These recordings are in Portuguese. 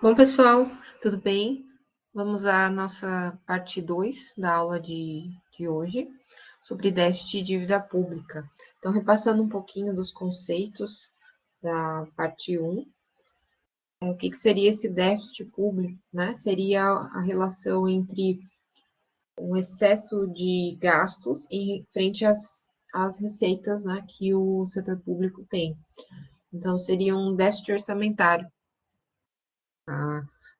Bom, pessoal, tudo bem? Vamos à nossa parte 2 da aula de hoje, sobre déficit e dívida pública. Então, repassando um pouquinho dos conceitos da parte 1, o que seria esse déficit público, né? Seria a relação entre um excesso de gastos em frente às receitas, né, que o setor público tem. Então, seria um déficit orçamentário.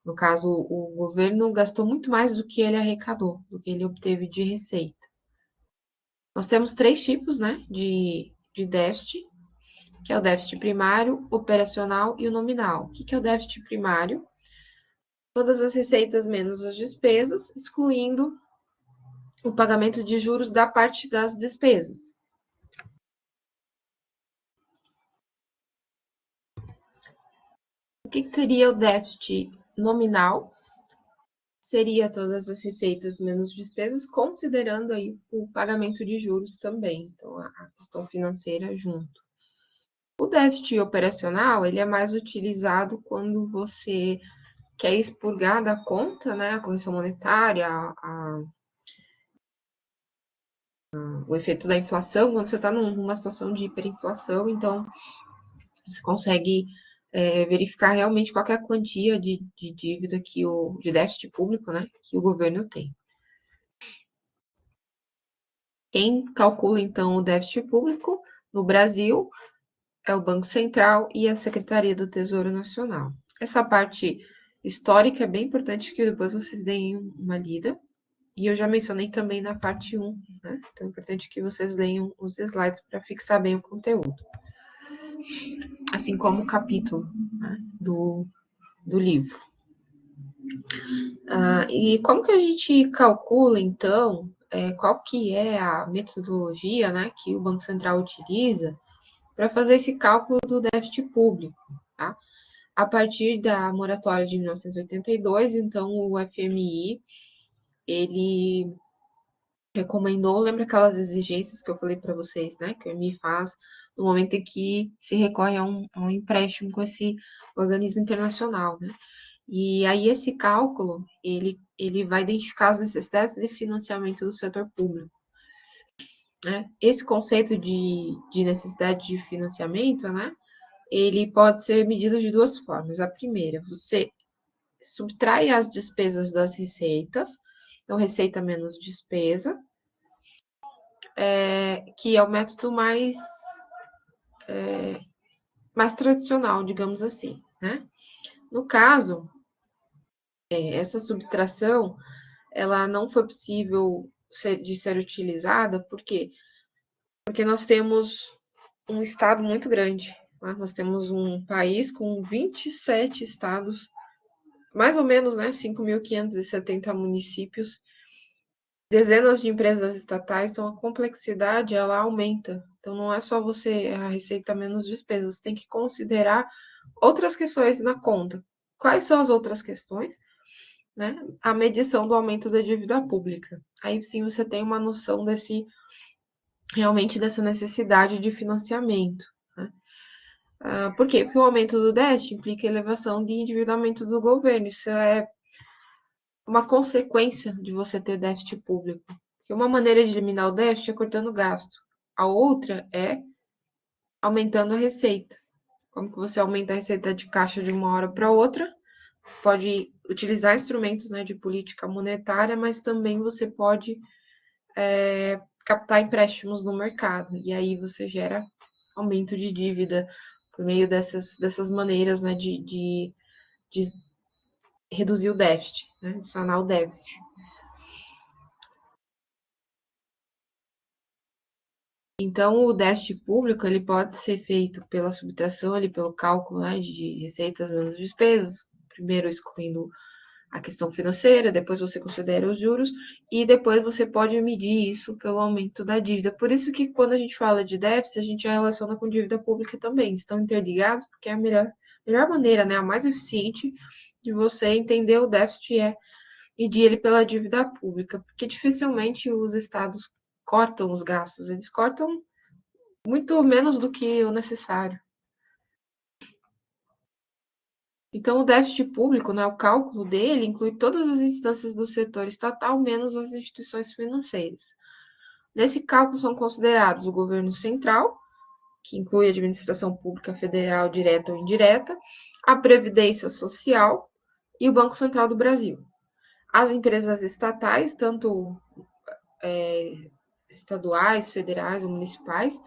No caso, o governo gastou muito mais do que ele arrecadou, do que ele obteve de receita. Nós temos três tipos, né, de déficit, que é o déficit primário, operacional e o nominal. O que é o déficit primário? Todas as receitas menos as despesas, excluindo o pagamento de juros da parte das despesas. O que seria o déficit nominal? Seria todas as receitas menos despesas, considerando aí o pagamento de juros também, então a questão financeira junto. O déficit operacional, ele é mais utilizado quando você quer expurgar da conta, né, a correção monetária, o efeito da inflação, quando você está numa situação de hiperinflação, então você consegue verificar realmente qual é a quantia de dívida de déficit público, né, que o governo tem. Quem calcula, então, o déficit público no Brasil é o Banco Central e a Secretaria do Tesouro Nacional. Essa parte histórica é bem importante que depois vocês deem uma lida. E eu já mencionei também na parte 1, né? Então é importante que vocês leiam os slides para fixar bem o conteúdo. Assim como o capítulo, né, do livro. E como que a gente calcula, então, qual que é a metodologia, né, que o Banco Central utiliza para fazer esse cálculo do déficit público, tá? A partir da moratória de 1982, então o FMI, ele recomendou, lembra aquelas exigências que eu falei para vocês, né, que o FMI faz no momento em que se recorre a um empréstimo com esse organismo internacional, né? E aí esse cálculo, ele vai identificar as necessidades de financiamento do setor público, né? Esse conceito de necessidade de financiamento, né, ele pode ser medido de duas formas. A primeira, você subtrai as despesas das receitas, então receita menos despesa, que é o método mais tradicional, digamos assim, né? No caso, essa subtração, ela não foi possível de ser utilizada, por quê? Porque nós temos um estado muito grande, né? Nós temos um país com 27 estados, mais ou menos, né, 5.570 municípios, dezenas de empresas estatais, então a complexidade ela aumenta. Então não é só você a receita menos despesas, você tem que considerar outras questões na conta. Quais são as outras questões? Né? A medição do aumento da dívida pública. Aí sim você tem uma noção realmente dessa necessidade de financiamento. Né? Por quê? Porque o aumento do déficit implica elevação de endividamento do governo. Isso é uma consequência de você ter déficit público. Porque uma maneira de eliminar o déficit é cortando o gasto. A outra é aumentando a receita. Como que você aumenta a receita de caixa de uma hora para outra? Pode utilizar instrumentos, né, de política monetária, mas também você pode captar empréstimos no mercado. E aí você gera aumento de dívida por meio dessas maneiras, né, de reduzir o déficit, né, adicionar o déficit. Então, o déficit público ele pode ser feito pela subtração, ali, pelo cálculo, né, de receitas menos despesas, primeiro excluindo a questão financeira, depois você considera os juros e depois você pode medir isso pelo aumento da dívida. Por isso que quando a gente fala de déficit, a gente já relaciona com dívida pública também. Estão interligados porque é a melhor maneira, né, a mais eficiente de você entender o déficit é medir ele pela dívida pública, porque dificilmente os estados cortam os gastos, eles cortam muito menos do que o necessário. Então, o déficit público, né, o cálculo dele inclui todas as instâncias do setor estatal, menos as instituições financeiras. Nesse cálculo são considerados o governo central, que inclui a administração pública federal direta ou indireta, a Previdência Social e o Banco Central do Brasil. As empresas estatais, tanto estaduais, federais ou municipais,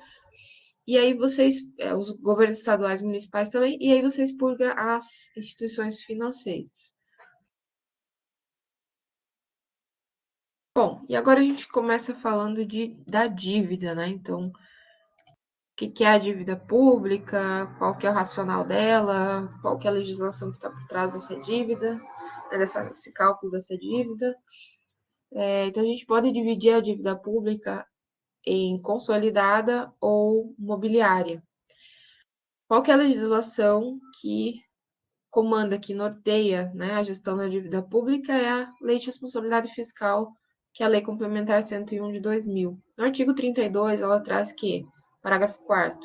e aí vocês, os governos estaduais e municipais também, e aí você expurga as instituições financeiras. Bom, e agora a gente começa falando da dívida, né? Então, que é a dívida pública, qual que é o racional dela, qual que é a legislação que está por trás dessa dívida, né, desse cálculo dessa dívida. Então, a gente pode dividir a dívida pública em consolidada ou mobiliária. Qual que é a legislação que comanda, que norteia, né, a gestão da dívida pública? É a Lei de Responsabilidade Fiscal, que é a Lei Complementar 101 de 2000. No artigo 32, ela traz que, parágrafo 4º,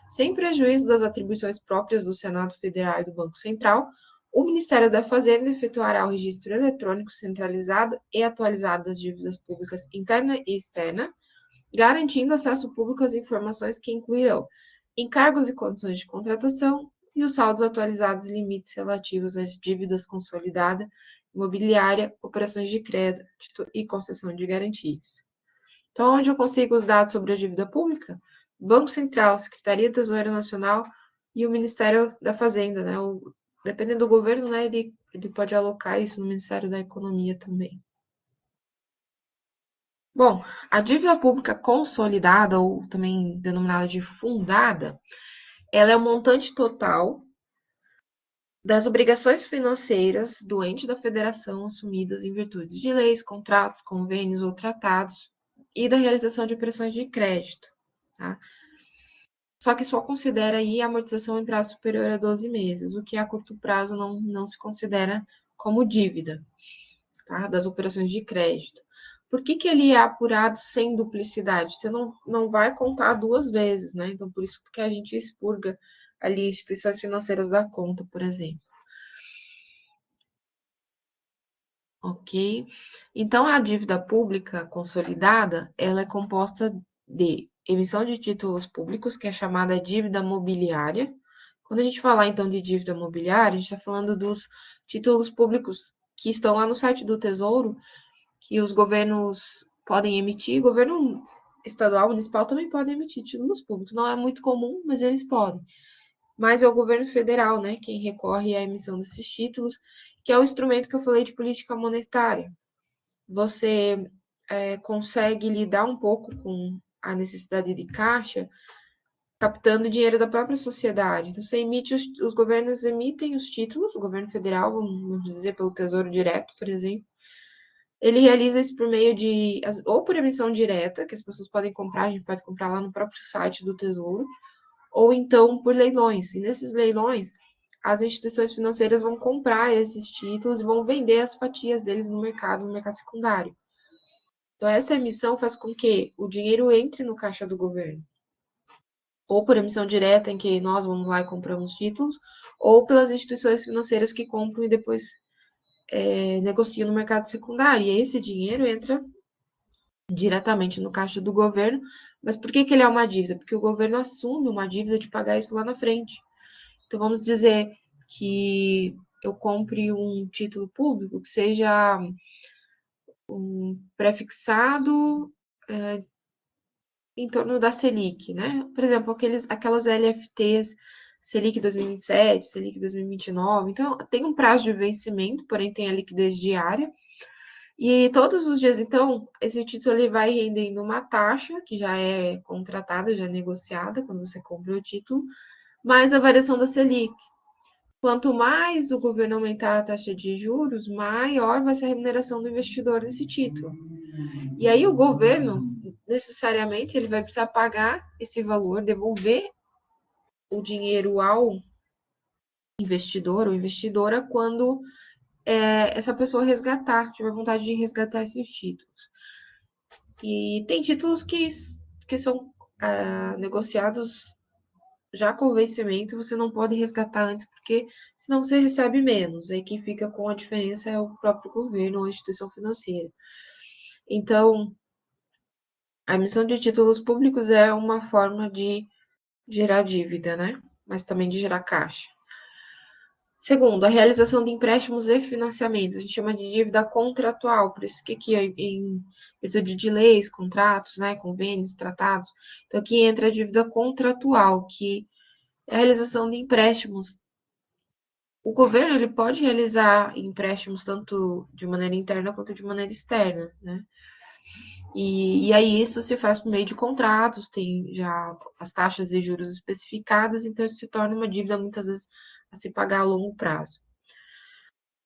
sem prejuízo das atribuições próprias do Senado Federal e do Banco Central, o Ministério da Fazenda efetuará o registro eletrônico centralizado e atualizado das dívidas públicas interna e externa, garantindo acesso público às informações que incluirão encargos e condições de contratação e os saldos atualizados e limites relativos às dívidas consolidadas, imobiliária, operações de crédito e concessão de garantias. Então, onde eu consigo os dados sobre a dívida pública? Banco Central, Secretaria do Tesouro Nacional e o Ministério da Fazenda, né? Dependendo do governo, né, ele pode alocar isso no Ministério da Economia também. Bom, a dívida pública consolidada, ou também denominada de fundada, ela é o montante total das obrigações financeiras do ente da federação assumidas em virtude de leis, contratos, convênios ou tratados e da realização de operações de crédito, tá? Só que só considera aí a amortização em prazo superior a 12 meses, o que a curto prazo não se considera como dívida, tá? Das operações de crédito. Por que ele é apurado sem duplicidade? Você não vai contar duas vezes, né? Então, por isso que a gente expurga ali instituições financeiras da conta, por exemplo. Ok? Então, a dívida pública consolidada, ela é composta de emissão de títulos públicos, que é chamada dívida mobiliária. Quando a gente falar, então, de dívida mobiliária, a gente está falando dos títulos públicos que estão lá no site do Tesouro, que os governos podem emitir, governo estadual, municipal também podem emitir títulos públicos. Não é muito comum, mas eles podem. Mas é o governo federal, né, quem recorre à emissão desses títulos, que é o instrumento que eu falei de política monetária. Você consegue lidar um pouco com a necessidade de caixa, captando dinheiro da própria sociedade. Então, você emite os governos emitem os títulos, o governo federal, vamos dizer, pelo Tesouro Direto, por exemplo. Ele realiza isso por meio de, ou por emissão direta, que as pessoas podem comprar, a gente pode comprar lá no próprio site do Tesouro, ou então por leilões. E nesses leilões, as instituições financeiras vão comprar esses títulos e vão vender as fatias deles no mercado secundário. Então, essa emissão faz com que o dinheiro entre no caixa do governo. Ou por emissão direta, em que nós vamos lá e compramos títulos, ou pelas instituições financeiras que compram e depois negociam no mercado secundário. E esse dinheiro entra diretamente no caixa do governo. Mas por que ele é uma dívida? Porque o governo assume uma dívida de pagar isso lá na frente. Então, vamos dizer que eu compre um título público que seja prefixado em torno da Selic, né? Por exemplo, aquelas LFTs Selic 2027, Selic 2029. Então, tem um prazo de vencimento, porém tem a liquidez diária. E todos os dias, então, esse título ele vai rendendo uma taxa que já é contratada, já é negociada quando você compra o título, mais a variação da Selic. Quanto mais o governo aumentar a taxa de juros, maior vai ser a remuneração do investidor nesse título. E aí o governo, necessariamente, ele vai precisar pagar esse valor, devolver o dinheiro ao investidor ou investidora quando essa pessoa resgatar, tiver vontade de resgatar esses títulos. E tem títulos que são negociados já com o vencimento, você não pode resgatar antes, porque senão você recebe menos. Aí quem fica com a diferença é o próprio governo ou a instituição financeira. Então, a emissão de títulos públicos é uma forma de gerar dívida, né? Mas também de gerar caixa. Segundo, a realização de empréstimos e financiamentos. A gente chama de dívida contratual, por isso que aqui em virtude de leis, contratos, né, convênios, tratados. Então aqui entra a dívida contratual, que é a realização de empréstimos. O governo ele pode realizar empréstimos tanto de maneira interna quanto de maneira externa, né? E aí isso se faz por meio de contratos, tem já as taxas de juros especificadas, então isso se torna uma dívida muitas vezes a se pagar a longo prazo.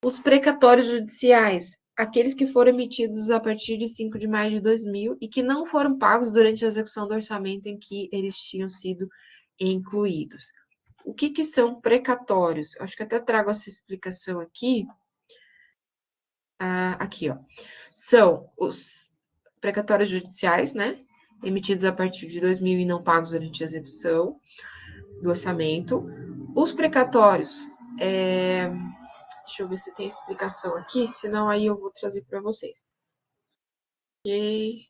Os precatórios judiciais, aqueles que foram emitidos a partir de 5 de maio de 2000 e que não foram pagos durante a execução do orçamento em que eles tinham sido incluídos. O que são precatórios? Acho que até trago essa explicação aqui. Aqui, ó. São os precatórios judiciais, né? Emitidos a partir de 2000 e não pagos durante a execução do orçamento. Os precatórios, deixa eu ver se tem explicação aqui, senão aí eu vou trazer para vocês. E...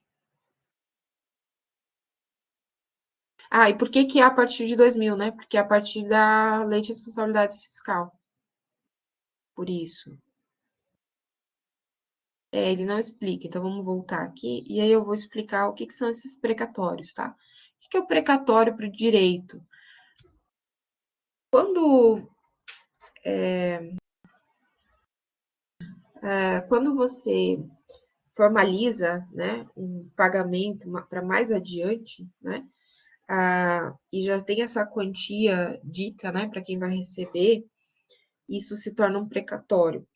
e por que é a partir de 2000, né? Porque é a partir da Lei de Responsabilidade Fiscal. Por isso. Ele não explica, então vamos voltar aqui e aí eu vou explicar o que são esses precatórios, tá? O que é o precatório para o direito? Quando você formaliza, né, um pagamento para mais adiante, né, e já tem essa quantia dita, né, para quem vai receber, isso se torna um precatório.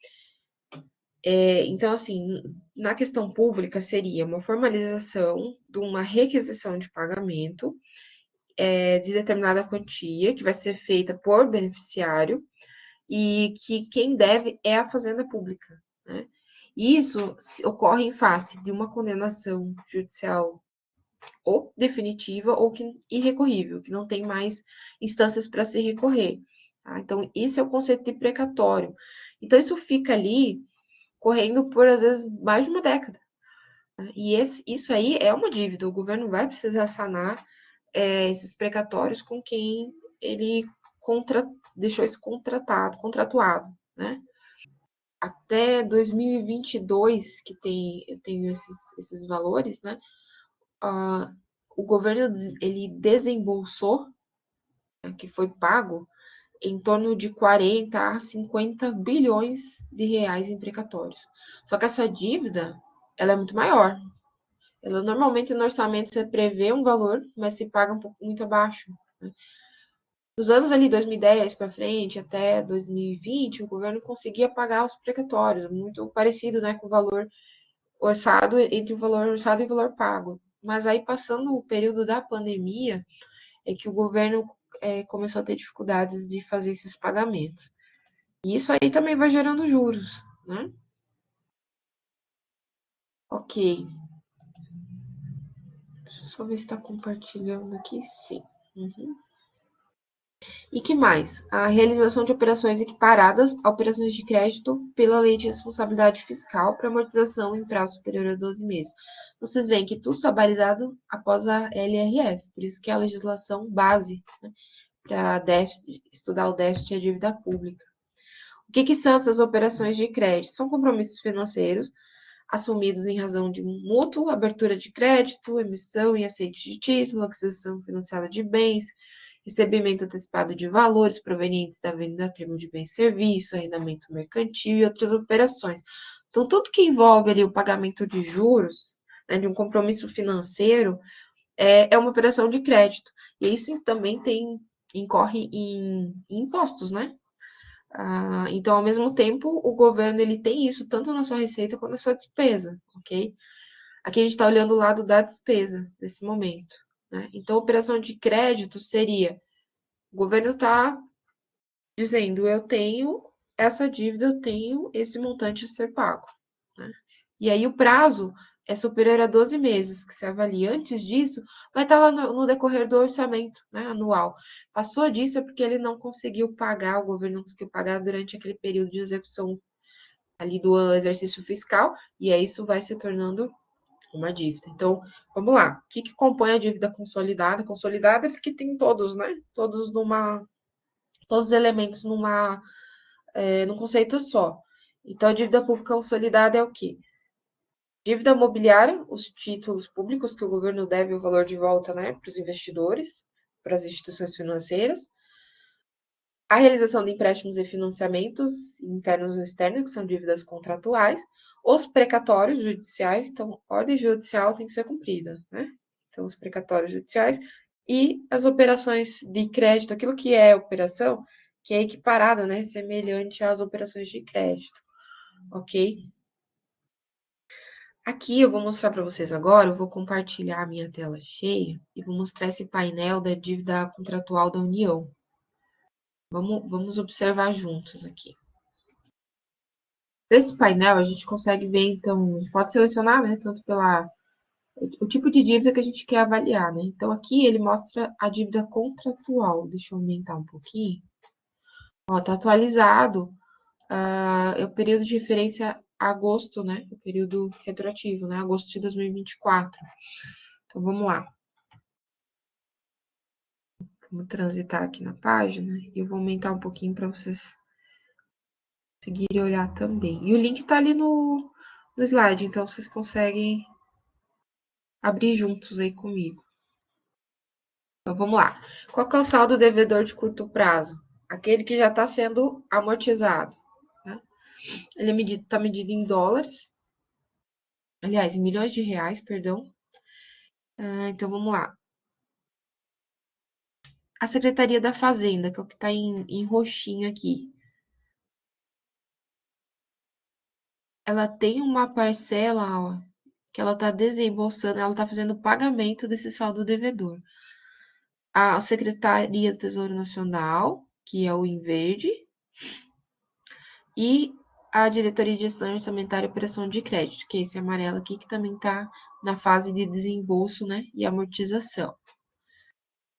Então, assim, na questão pública seria uma formalização de uma requisição de pagamento de determinada quantia, que vai ser feita por beneficiário, e que quem deve é a Fazenda Pública, né? E isso ocorre em face de uma condenação judicial ou definitiva ou irrecorrível, que não tem mais instâncias para se recorrer. Tá? Então, esse é o conceito de precatório. Então, isso fica ali correndo por, às vezes, mais de uma década. Né? E isso aí é uma dívida. O governo vai precisar sanar esses precatórios com quem ele deixou isso contratuado, né? Até 2022, que eu tenho esses valores, né? O governo ele desembolsou, né, que foi pago, em torno de 40 a 50 bilhões de reais em precatórios. Só que essa dívida, ela é muito maior. Ela normalmente no orçamento você prevê um valor, mas se paga muito abaixo. Né? Dos anos ali 2010 para frente até 2020, o governo conseguia pagar os precatórios, muito parecido, né, com o valor orçado, entre o valor orçado e o valor pago. Mas aí, passando o período da pandemia, é que o governo começou a ter dificuldades de fazer esses pagamentos. E isso aí também vai gerando juros, né? Ok. Deixa eu só ver se está compartilhando aqui. Sim. Uhum. E que mais? A realização de operações equiparadas a operações de crédito pela Lei de Responsabilidade Fiscal para amortização em prazo superior a 12 meses. Vocês veem que tudo está balizado após a LRF, por isso que é a legislação base, né, para estudar o déficit e a dívida pública. O que são essas operações de crédito? São compromissos financeiros assumidos em razão de mútuo, abertura de crédito, emissão e aceite de título, aquisição financiada de bens, recebimento antecipado de valores provenientes da venda a termo de bens e serviços, arrendamento mercantil e outras operações. Então, tudo que envolve ali o pagamento de juros, né, de um compromisso financeiro, é uma operação de crédito. E isso também incorre em impostos, né? Então, ao mesmo tempo, o governo ele tem isso tanto na sua receita quanto na sua despesa, ok? Aqui a gente está olhando o lado da despesa nesse momento, né? Então, operação de crédito seria: o governo está dizendo, eu tenho essa dívida, eu tenho esse montante a ser pago, né? E aí o prazo é superior a 12 meses que se avalia. Antes disso, vai estar lá no decorrer do orçamento, né, anual. Passou disso é porque ele não conseguiu pagar, o governo não conseguiu pagar durante aquele período de execução ali do exercício fiscal, e aí isso vai se tornando uma dívida. Então, vamos lá. O que compõe a dívida consolidada? Consolidada é porque tem todos, né? Todos os elementos num conceito só. Então, a dívida pública consolidada é o quê? Dívida mobiliária, os títulos públicos que o governo deve o valor de volta, né, para os investidores, para as instituições financeiras. A realização de empréstimos e financiamentos internos ou externos, que são dívidas contratuais. Os precatórios judiciais, então, ordem judicial tem que ser cumprida, né? Então, os precatórios judiciais e as operações de crédito, aquilo que é operação, que é equiparada, né, semelhante às operações de crédito, ok? Aqui eu vou mostrar para vocês agora, eu vou compartilhar a minha tela cheia e vou mostrar esse painel da dívida contratual da União. Vamos observar juntos aqui. Nesse painel a gente consegue ver, então, a gente pode selecionar, né, tanto o tipo de dívida que a gente quer avaliar, né? Então aqui ele mostra a dívida contratual. Deixa eu aumentar um pouquinho. Ó, tá atualizado. É o período de referência agosto, né? O período retroativo, né? Agosto de 2024. Então vamos lá. Vamos transitar aqui na página e eu vou aumentar um pouquinho para vocês conseguirem olhar também. E o link está ali no slide, então vocês conseguem abrir juntos aí comigo. Então vamos lá. Qual que é o saldo devedor de curto prazo? Aquele que já está sendo amortizado. Né? Ele está medido em dólares. Aliás, em milhões de reais, perdão. Então vamos lá. A Secretaria da Fazenda, que é o que está em roxinho aqui. Ela tem uma parcela, ó, que ela está desembolsando, ela está fazendo o pagamento desse saldo devedor. A Secretaria do Tesouro Nacional, que é o em verde, e a Diretoria de Gestão Orçamentária e Operação de Crédito, que é esse amarelo aqui, que também está na fase de desembolso, né, e amortização.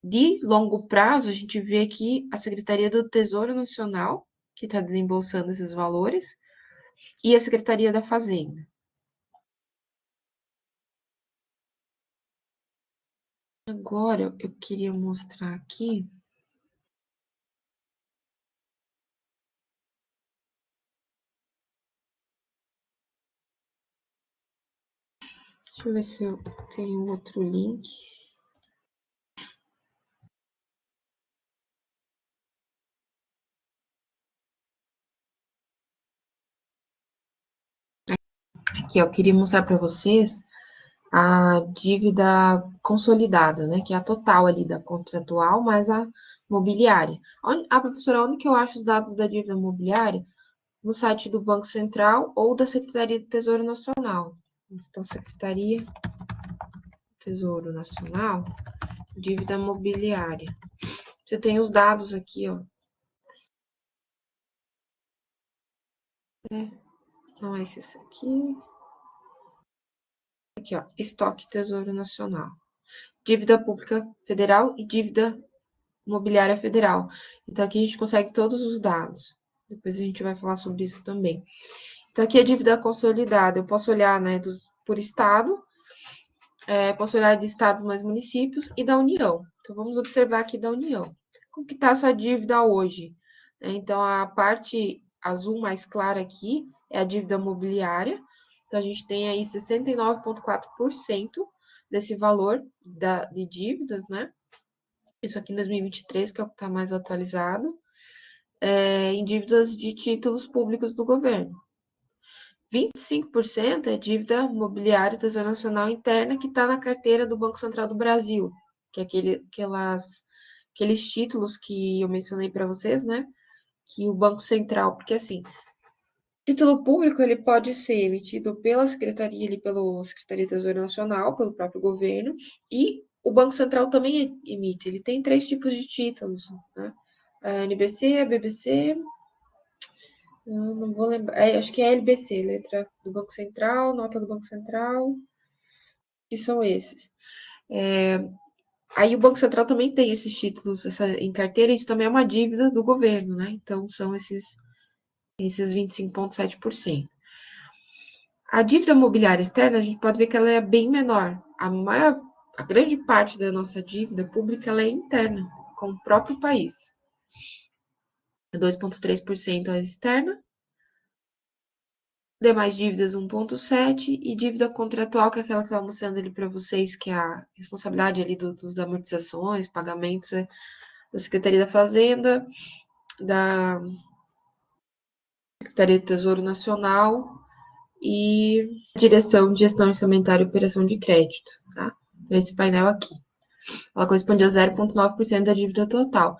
De longo prazo, a gente vê aqui a Secretaria do Tesouro Nacional, que está desembolsando esses valores, e a Secretaria da Fazenda. Agora, eu queria mostrar aqui. Deixa eu ver se eu tenho outro link. Aqui, eu queria mostrar para vocês a dívida consolidada, né? Que é a total ali da contratual mais a mobiliária. Professora, onde que eu acho os dados da dívida mobiliária? No site do Banco Central ou da Secretaria do Tesouro Nacional. Então, Secretaria do Tesouro Nacional, dívida mobiliária. Você tem os dados aqui, ó. Não é esse aqui. Aqui, ó. Estoque Tesouro Nacional. Dívida pública federal e dívida imobiliária federal. Então, aqui a gente consegue todos os dados. Depois a gente vai falar sobre isso também. Então, aqui a dívida consolidada. Eu posso olhar, né, por estado, posso olhar de estados mais municípios e da União. Então, vamos observar aqui da União. Como que está a sua dívida hoje? Então, a parte azul mais clara aqui é a dívida mobiliária. Então, a gente tem aí 69,4% desse valor de dívidas, né? Isso aqui em 2023, que é o que está mais atualizado, em dívidas de títulos públicos do governo. 25% é dívida mobiliária e Tesouro Nacional interna que está na carteira do Banco Central do Brasil, que é aqueles títulos que eu mencionei para vocês, né? Que o Banco Central, porque assim, título público ele pode ser emitido pela pela Secretaria do Tesouro Nacional, pelo próprio governo, e o Banco Central também emite. Ele tem 3 tipos de títulos, né? A NBC, a BBC, não vou lembrar, acho que é a LBC, letra do Banco Central, nota do Banco Central, que são esses. Aí o Banco Central também tem esses títulos em carteira, isso também é uma dívida do governo, né? Então são esses 25,7%. A dívida mobiliária externa, a gente pode ver que ela é bem menor. A grande parte da nossa dívida pública ela é interna, com o próprio país. 2,3% é externa, demais dívidas 1,7% e dívida contratual, que é aquela que eu estava mostrando ali para vocês, que é a responsabilidade ali dos amortizações, pagamentos da Secretaria da Fazenda, da Secretaria do Tesouro Nacional e Direção de Gestão Orçamentária e Operação de Crédito, tá? Esse painel aqui. Ela corresponde a 0,9% da dívida total.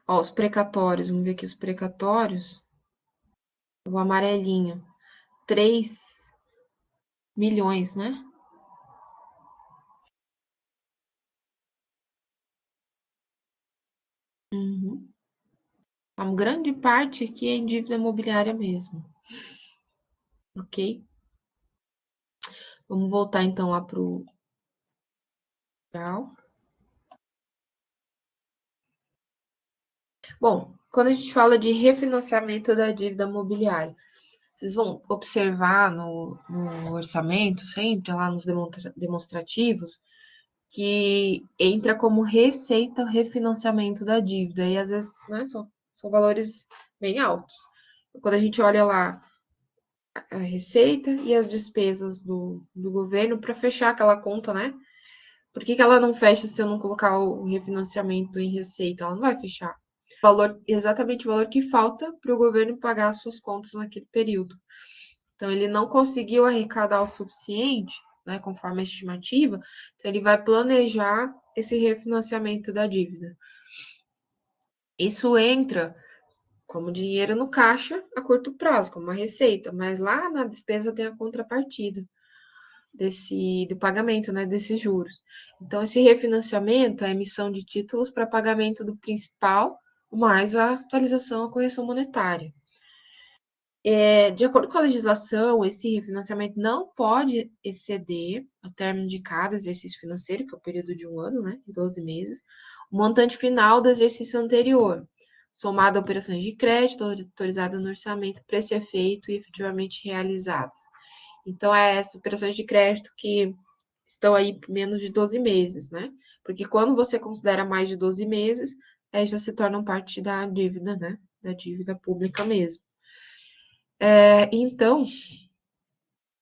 Ó, os precatórios, vamos ver aqui os precatórios. O amarelinho, 3 milhões, né? Uhum. Uma grande parte aqui é em dívida imobiliária mesmo. Ok? Vamos voltar então lá para o real. Bom, quando a gente fala de refinanciamento da dívida imobiliária, vocês vão observar no orçamento, sempre lá nos demonstrativos, que entra como receita o refinanciamento da dívida. E às vezes, né, são valores bem altos. Quando a gente olha lá a receita e as despesas do governo para fechar aquela conta, né? Por que ela não fecha se eu não colocar o refinanciamento em receita? Ela não vai fechar. Exatamente o valor que falta para o governo pagar as suas contas naquele período. Então, ele não conseguiu arrecadar o suficiente, né, conforme a estimativa, então ele vai planejar esse refinanciamento da dívida. Isso entra como dinheiro no caixa a curto prazo, como uma receita, mas lá na despesa tem a contrapartida do pagamento, né, desses juros. Então, esse refinanciamento é a emissão de títulos para pagamento do principal, mais a atualização, a correção monetária. De acordo com a legislação, esse refinanciamento não pode exceder, ao término de cada exercício financeiro, que é o período de um ano, né, de 12 meses, o montante final do exercício anterior, somado a operações de crédito autorizadas no orçamento para esse efeito e efetivamente realizadas. Então, é essas operações de crédito que estão aí por menos de 12 meses, né? Porque quando você considera mais de 12 meses, aí já se tornam parte da dívida, né? Da dívida pública mesmo. Então,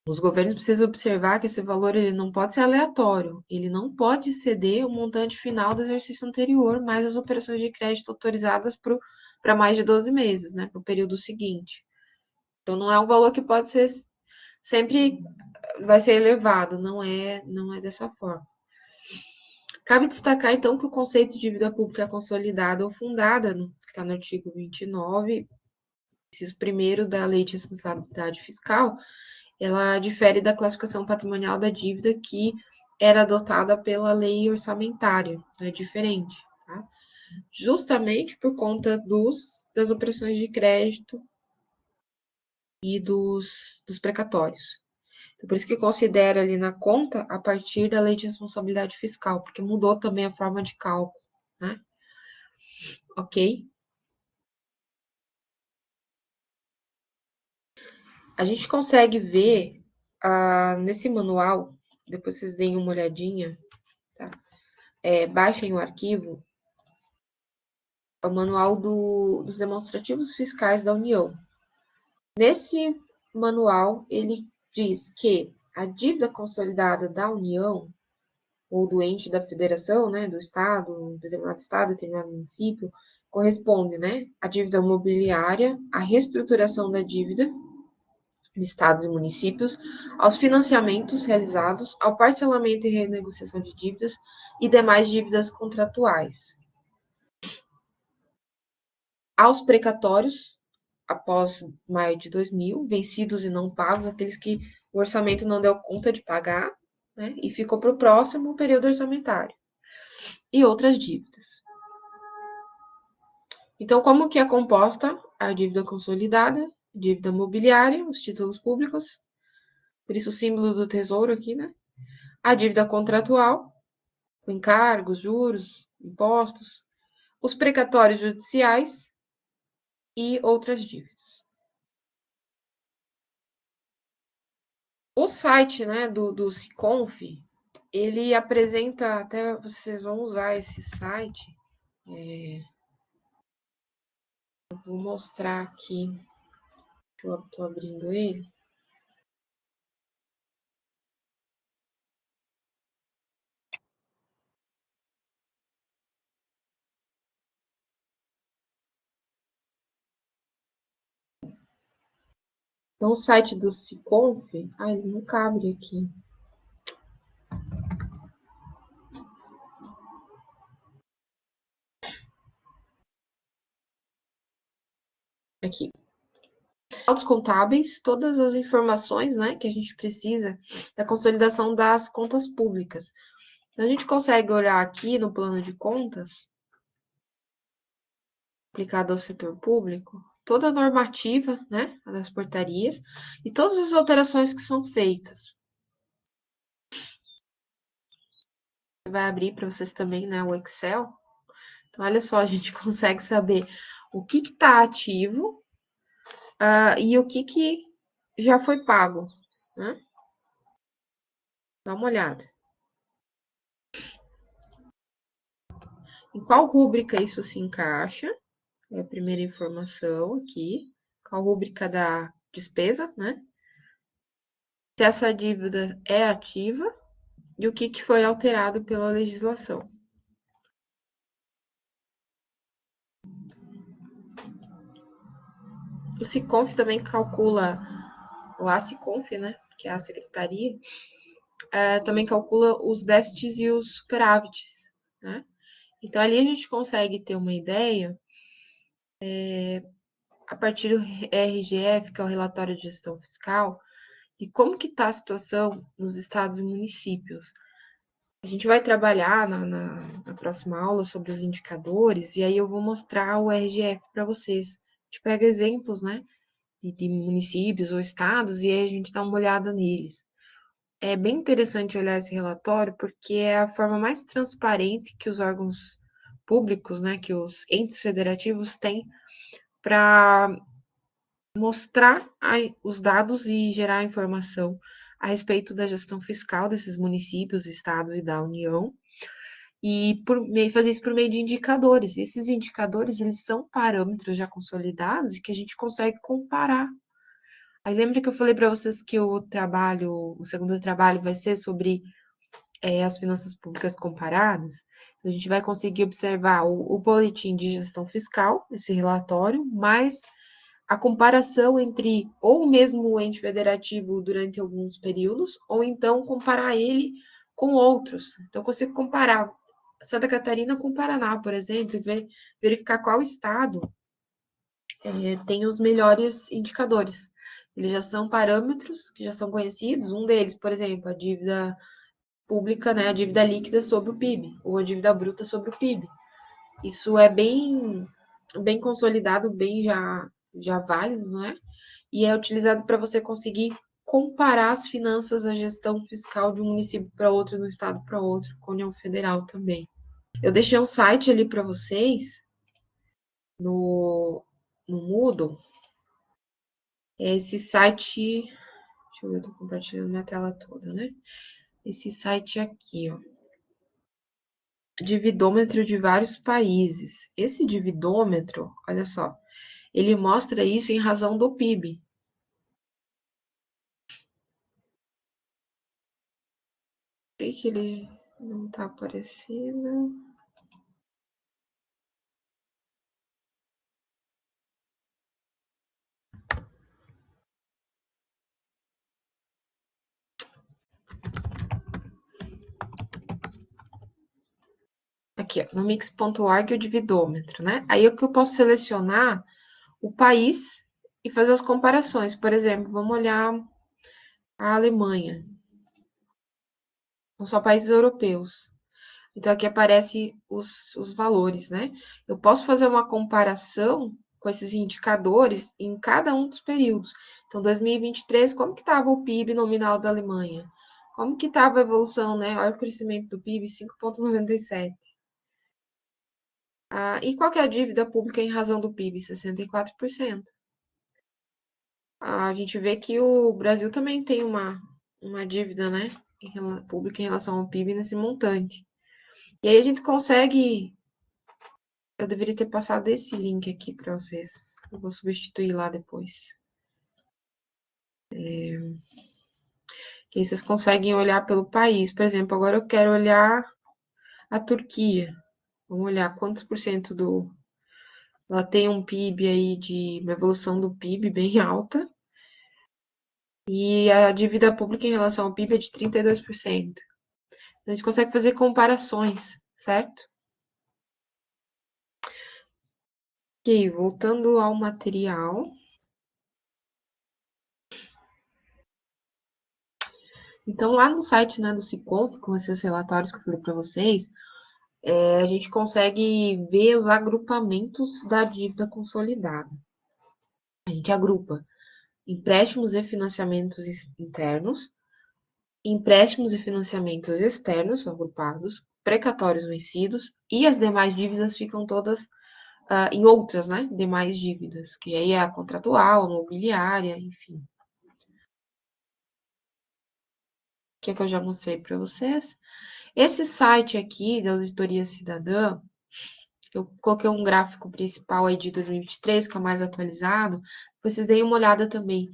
os governos precisam observar que esse valor ele não pode ser aleatório, ele não pode exceder o montante final do exercício anterior, mais as operações de crédito autorizadas para mais de 12 meses, né? Para o período seguinte. Então, não é um valor que pode ser sempre vai ser elevado, não é dessa forma. Cabe destacar, então, que o conceito de dívida pública consolidada ou fundada, que está no artigo 29, inciso 1º da Lei de Responsabilidade Fiscal, ela difere da classificação patrimonial da dívida que era adotada pela lei orçamentária, é diferente, tá? Justamente por conta das operações de crédito e dos precatórios. Então, por isso que considera ali na conta a partir da lei de responsabilidade fiscal, porque mudou também a forma de cálculo, né? Ok? A gente consegue ver nesse manual, depois vocês deem uma olhadinha, tá? Baixem o arquivo, é o manual dos demonstrativos fiscais da União. Nesse manual, ele diz que a dívida consolidada da União, ou do ente da federação, né, do estado, determinado município, corresponde, né, à dívida imobiliária, à reestruturação da dívida de estados e municípios, aos financiamentos realizados, ao parcelamento e renegociação de dívidas e demais dívidas contratuais, aos precatórios após maio de 2000, vencidos e não pagos, aqueles que o orçamento não deu conta de pagar, né, e ficou para o próximo período orçamentário, e outras dívidas. Então, como que é composta a dívida consolidada, dívida mobiliária, os títulos públicos, por isso o símbolo do tesouro aqui, né? A dívida contratual, com encargos, juros, impostos, os precatórios judiciais e outras dívidas. O site, né, do Siconf, ele apresenta, até vocês vão usar esse site, vou mostrar aqui, eu estou abrindo ele. Então, o site do Siconf, ele não cabe aqui. Aqui. Autos contábeis, todas as informações, né, que a gente precisa da consolidação das contas públicas. Então, a gente consegue olhar aqui no plano de contas, aplicado ao setor público, toda a normativa, né, das portarias e todas as alterações que são feitas. Vai abrir para vocês também, né, o Excel. Então, olha só, a gente consegue saber o que está ativo e o que já foi pago, né? Dá uma olhada. Em qual rúbrica isso se encaixa? É a primeira informação aqui. Qual rúbrica da despesa, né? Se essa dívida é ativa e o que foi alterado pela legislação. O Siconf também calcula, o ACICONF, né? Que é a secretaria, também calcula os déficits e os superávites, né? Então, ali a gente consegue ter uma ideia, a partir do RGF, que é o Relatório de Gestão Fiscal, de como que está a situação nos estados e municípios. A gente vai trabalhar na próxima aula sobre os indicadores, e aí eu vou mostrar o RGF para vocês. A gente pega exemplos, né, de municípios ou estados, e aí a gente dá uma olhada neles. É bem interessante olhar esse relatório, porque é a forma mais transparente que os órgãos públicos, né, que os entes federativos têm para mostrar os dados e gerar informação a respeito da gestão fiscal desses municípios, estados e da União, e fazer isso por meio de indicadores. E esses indicadores, eles são parâmetros já consolidados e que a gente consegue comparar. Aí lembra que eu falei para vocês que o segundo trabalho vai ser sobre as finanças públicas comparadas? A gente vai conseguir observar o boletim de gestão fiscal, esse relatório, mais a comparação entre ou mesmo o ente federativo durante alguns períodos, ou então comparar ele com outros. Então, eu consigo comparar Santa Catarina com Paraná, por exemplo, e verificar qual estado tem os melhores indicadores. Eles já são parâmetros que já são conhecidos. Um deles, por exemplo, a dívida pública, né, a dívida líquida sobre o PIB, ou a dívida bruta sobre o PIB. Isso é bem consolidado, bem já válido, né? E é utilizado para você conseguir comparar as finanças, a gestão fiscal de um município para outro, de um estado para outro, com a União Federal também. Eu deixei um site ali para vocês no Moodle. Esse site, deixa eu ver, eu tô compartilhando minha tela toda, né? Esse site aqui, ó. Dividômetro de vários países. Esse dividômetro, olha só, ele mostra isso em razão do PIB. Por que ele não tá aparecendo? Aqui, ó, no mix.org, o dividômetro, né? Aí é que eu posso selecionar o país e fazer as comparações. Por exemplo, vamos olhar a Alemanha. São só países europeus. Então, aqui aparece os valores, né? Eu posso fazer uma comparação com com esses indicadores em cada um dos períodos. Então, 2023, como que estava o PIB nominal da Alemanha? Como que estava a evolução, né? Olha o crescimento do PIB, 5,97. E qual que é a dívida pública em razão do PIB? 64%. A gente vê que o Brasil também tem uma dívida, né, pública em relação ao PIB nesse montante. E aí a gente consegue. Eu deveria ter passado esse link aqui para vocês. Eu vou substituir lá depois. Que aí vocês conseguem olhar pelo país. Por exemplo, agora eu quero olhar a Turquia. Vamos olhar quantos por cento do. Ela tem um PIB aí de uma evolução do PIB bem alta. E a dívida pública em relação ao PIB é de 32%. A gente consegue fazer comparações, certo? Ok, voltando ao material. Então, lá no site, né, do Siconf, com esses relatórios que eu falei para vocês, a gente consegue ver os agrupamentos da dívida consolidada. A gente agrupa empréstimos e financiamentos internos, empréstimos e financiamentos externos são agrupados, precatórios vencidos e as demais dívidas ficam todas em outras, né? Demais dívidas, que aí é a contratual, mobiliária, enfim. Que é que eu já mostrei para vocês. Esse site aqui da Auditoria Cidadã, eu coloquei um gráfico principal aí de 2023, que é o mais atualizado, vocês deem uma olhada também.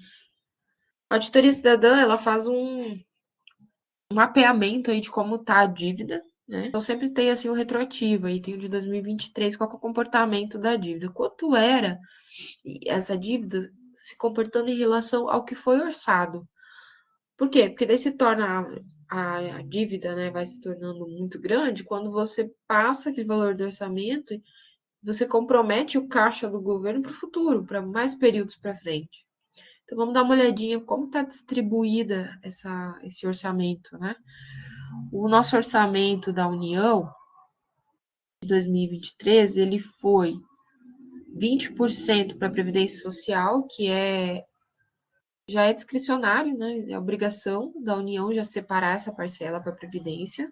A Auditoria Cidadã, ela faz um mapeamento aí de como tá a dívida, né? Então sempre tem assim o retroativo, aí tem o de 2023, qual que é o comportamento da dívida. Quanto era essa dívida se comportando em relação ao que foi orçado. Por quê? Porque daí se torna a dívida, né, vai se tornando muito grande quando você passa aquele valor do orçamento e você compromete o caixa do governo para o futuro, para mais períodos para frente. Então vamos dar uma olhadinha como está distribuída esse orçamento, né? O nosso orçamento da União de 2023, ele foi 20% para a Previdência Social, que já é discricionário, né? É obrigação da União já separar essa parcela para a Previdência.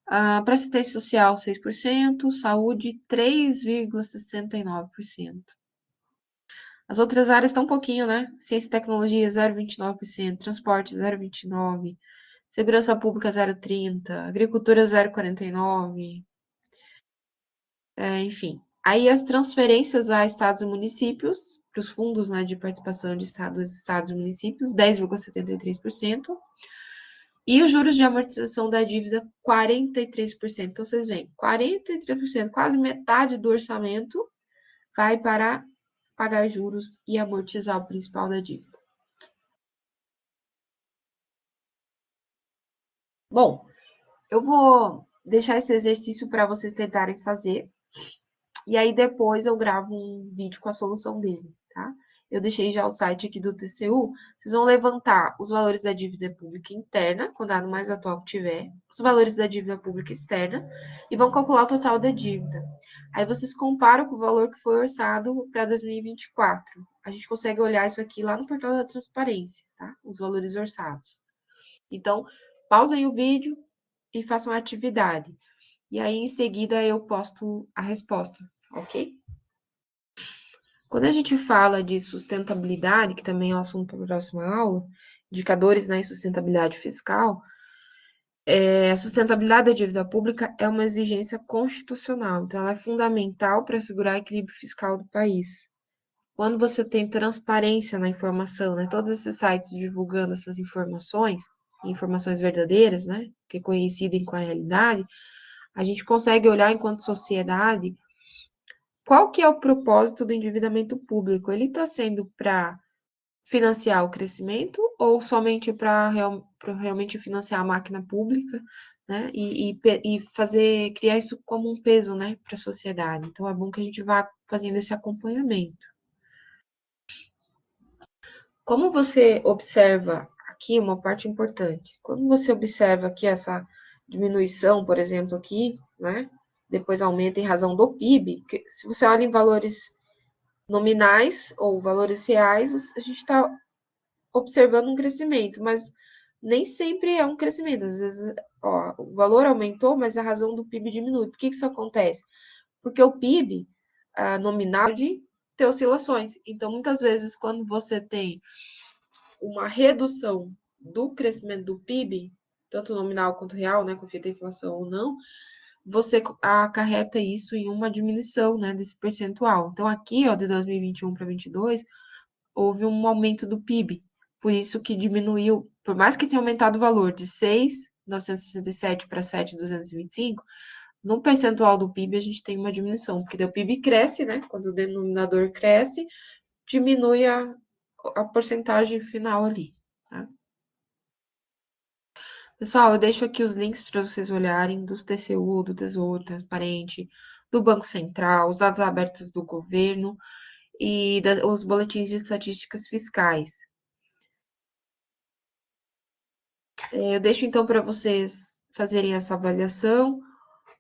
Para assistência social, 6%, saúde, 3,69%. As outras áreas estão um pouquinho, né? Ciência e tecnologia, 0,29%, transporte, 0,29%, segurança pública, 0,30%, agricultura, 0,49%, enfim. Aí as transferências a estados e municípios, para os fundos, né, de participação de estados e municípios, 10,73%. E os juros de amortização da dívida, 43%. Então, vocês veem, 43%, quase metade do orçamento vai para pagar juros e amortizar o principal da dívida. Bom, eu vou deixar esse exercício para vocês tentarem fazer. E aí depois eu gravo um vídeo com a solução dele, tá? Eu deixei já o site aqui do TCU. Vocês vão levantar os valores da dívida pública interna, com o dado mais atual que tiver, os valores da dívida pública externa, e vão calcular o total da dívida. Aí vocês comparam com o valor que foi orçado para 2024. A gente consegue olhar isso aqui lá no portal da transparência, tá? Os valores orçados. Então, pausem o vídeo e façam a atividade. E aí, em seguida, eu posto a resposta, ok? Quando a gente fala de sustentabilidade, que também é o assunto para a próxima aula, indicadores na sustentabilidade fiscal, a sustentabilidade da dívida pública é uma exigência constitucional, então ela é fundamental para assegurar o equilíbrio fiscal do país. Quando você tem transparência na informação, né, todos esses sites divulgando essas informações verdadeiras, né, que coincidem com a realidade, a gente consegue olhar enquanto sociedade qual que é o propósito do endividamento público. Ele está sendo para financiar o crescimento ou somente para realmente financiar a máquina pública, né? E criar isso como um peso, né, para a sociedade. Então é bom que a gente vá fazendo esse acompanhamento. Como você observa aqui uma parte importante, quando você observa aqui essa diminuição, por exemplo, aqui, né? Depois aumenta em razão do PIB, se você olha em valores nominais ou valores reais, a gente está observando um crescimento, mas nem sempre é um crescimento. Às vezes, ó, o valor aumentou, mas a razão do PIB diminui. Por que isso acontece? Porque o PIB nominal de ter oscilações. Então, muitas vezes, quando você tem uma redução do crescimento do PIB, tanto nominal quanto real, né, com efeito da inflação ou não, você acarreta isso em uma diminuição, né, desse percentual. Então, aqui, ó, de 2021 para 2022, houve um aumento do PIB, por isso que diminuiu, por mais que tenha aumentado o valor de 6.967 para 7.225, no percentual do PIB a gente tem uma diminuição, porque o PIB cresce, né? Quando o denominador cresce, diminui a porcentagem final ali, tá? Pessoal, eu deixo aqui os links para vocês olharem dos TCU, do Tesouro Transparente, do Banco Central, os dados abertos do governo e os boletins de estatísticas fiscais. Eu deixo então para vocês fazerem essa avaliação.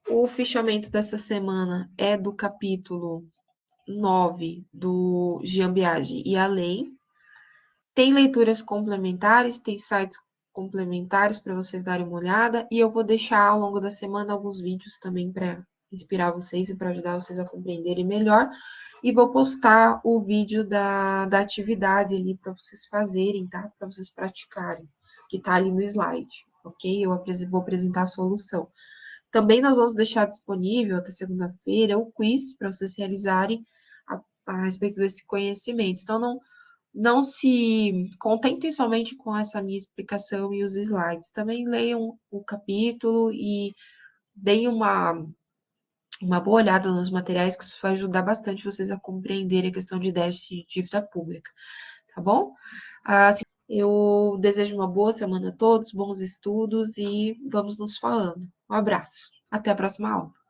O fichamento dessa semana é do capítulo 9 do Jean Biagi e Além. Tem leituras complementares, tem sites complementares para vocês darem uma olhada, e eu vou deixar ao longo da semana alguns vídeos também para inspirar vocês e para ajudar vocês a compreenderem melhor. E vou postar o vídeo da atividade ali para vocês fazerem, tá? Para vocês praticarem, que tá ali no slide, ok? Eu vou apresentar a solução. Também nós vamos deixar disponível até segunda-feira o quiz para vocês realizarem a respeito desse conhecimento. Então, não se contentem somente com essa minha explicação e os slides. Também leiam o capítulo e deem uma boa olhada nos materiais, que isso vai ajudar bastante vocês a compreenderem a questão de déficit de dívida pública, tá bom? Eu desejo uma boa semana a todos, bons estudos e vamos nos falando. Um abraço. Até a próxima aula.